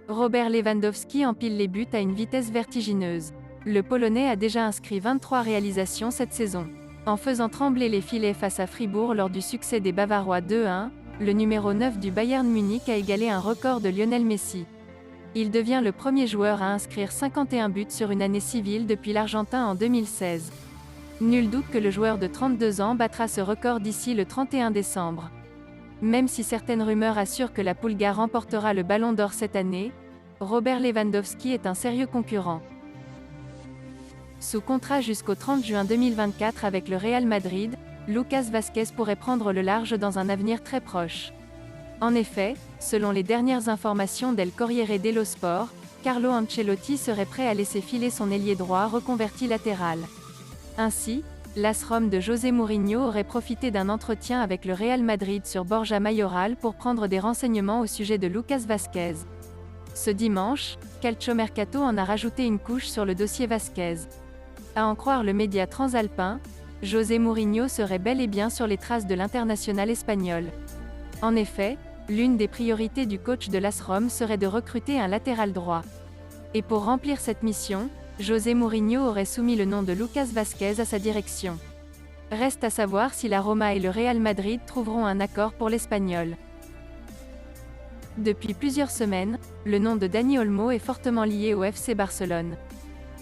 Robert Lewandowski empile les buts à une vitesse vertigineuse. Le Polonais a déjà inscrit 23 réalisations cette saison. En faisant trembler les filets face à Fribourg lors du succès des Bavarois 2-1, le numéro 9 du Bayern Munich a égalé un record de Lionel Messi. Il devient le premier joueur à inscrire 51 buts sur une année civile depuis l'Argentin en 2016. Nul doute que le joueur de 32 ans battra ce record d'ici le 31 décembre. Même si certaines rumeurs assurent que la Pulga remportera le Ballon d'Or cette année, Robert Lewandowski est un sérieux concurrent. Sous contrat jusqu'au 30 juin 2024 avec le Real Madrid, Lucas Vázquez pourrait prendre le large dans un avenir très proche. En effet, selon les dernières informations d'El Corriere dello Sport, Carlo Ancelotti serait prêt à laisser filer son ailier droit reconverti latéral. Ainsi, l'AS Rome de José Mourinho aurait profité d'un entretien avec le Real Madrid sur Borja Mayoral pour prendre des renseignements au sujet de Lucas Vázquez. Ce dimanche, Calciomercato en a rajouté une couche sur le dossier Vázquez. À en croire le média transalpin, José Mourinho serait bel et bien sur les traces de l'international espagnol. En effet, l'une des priorités du coach de l'AS Rome serait de recruter un latéral droit. Et pour remplir cette mission, José Mourinho aurait soumis le nom de Lucas Vázquez à sa direction. Reste à savoir si la Roma et le Real Madrid trouveront un accord pour l'Espagnol. Depuis plusieurs semaines, le nom de Dani Olmo est fortement lié au FC Barcelone.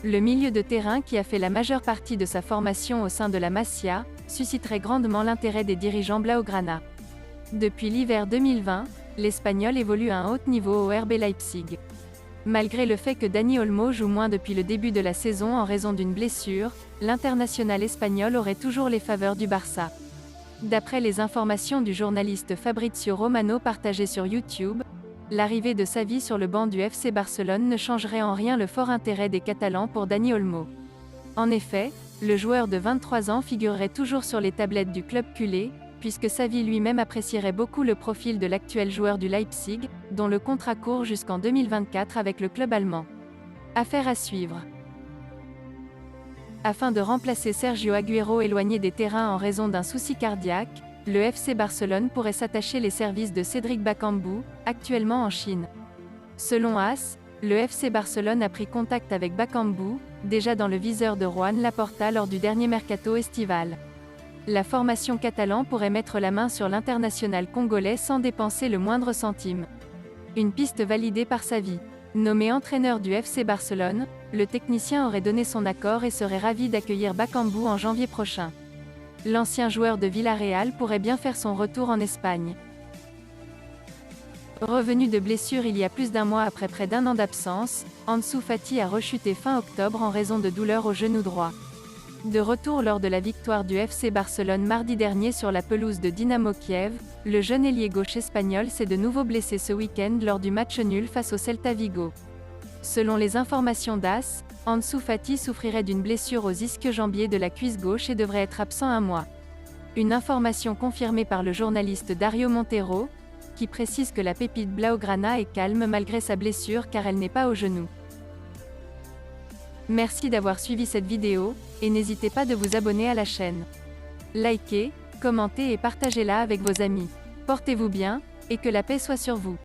Le milieu de terrain qui a fait la majeure partie de sa formation au sein de la Masia, susciterait grandement l'intérêt des dirigeants blaugrana. Depuis l'hiver 2020, l'Espagnol évolue à un haut niveau au RB Leipzig. Malgré le fait que Dani Olmo joue moins depuis le début de la saison en raison d'une blessure, l'international espagnol aurait toujours les faveurs du Barça. D'après les informations du journaliste Fabrizio Romano partagées sur YouTube, l'arrivée de Xavi sur le banc du FC Barcelone ne changerait en rien le fort intérêt des Catalans pour Dani Olmo. En effet, le joueur de 23 ans figurerait toujours sur les tablettes du club culé, puisque Xavi lui-même apprécierait beaucoup le profil de l'actuel joueur du Leipzig, dont le contrat court jusqu'en 2024 avec le club allemand. Affaire à suivre. Afin de remplacer Sergio Agüero éloigné des terrains en raison d'un souci cardiaque, le FC Barcelone pourrait s'attacher les services de Cédric Bakambu, actuellement en Chine. Selon AS, le FC Barcelone a pris contact avec Bakambu, déjà dans le viseur de Juan Laporta lors du dernier mercato estival. La formation catalan pourrait mettre la main sur l'international congolais sans dépenser le moindre centime. Une piste validée par Xavi. Nommé entraîneur du FC Barcelone, le technicien aurait donné son accord et serait ravi d'accueillir Bakambu en janvier prochain. L'ancien joueur de Villarreal pourrait bien faire son retour en Espagne. Revenu de blessure il y a plus d'un mois après près d'un an d'absence, Ansu Fati a rechuté fin octobre en raison de douleurs au genou droit. De retour lors de la victoire du FC Barcelone mardi dernier sur la pelouse de Dynamo Kiev, le jeune ailier gauche espagnol s'est de nouveau blessé ce week-end lors du match nul face au Celta Vigo. Selon les informations d'AS, Ansu Fati souffrirait d'une blessure aux ischio-jambiers de la cuisse gauche et devrait être absent un mois. Une information confirmée par le journaliste Dario Montero, qui précise que la pépite blaugrana est calme malgré sa blessure car elle n'est pas au genou. Merci d'avoir suivi cette vidéo, et n'hésitez pas de vous abonner à la chaîne. Likez, commentez et partagez-la avec vos amis. Portez-vous bien, et que la paix soit sur vous.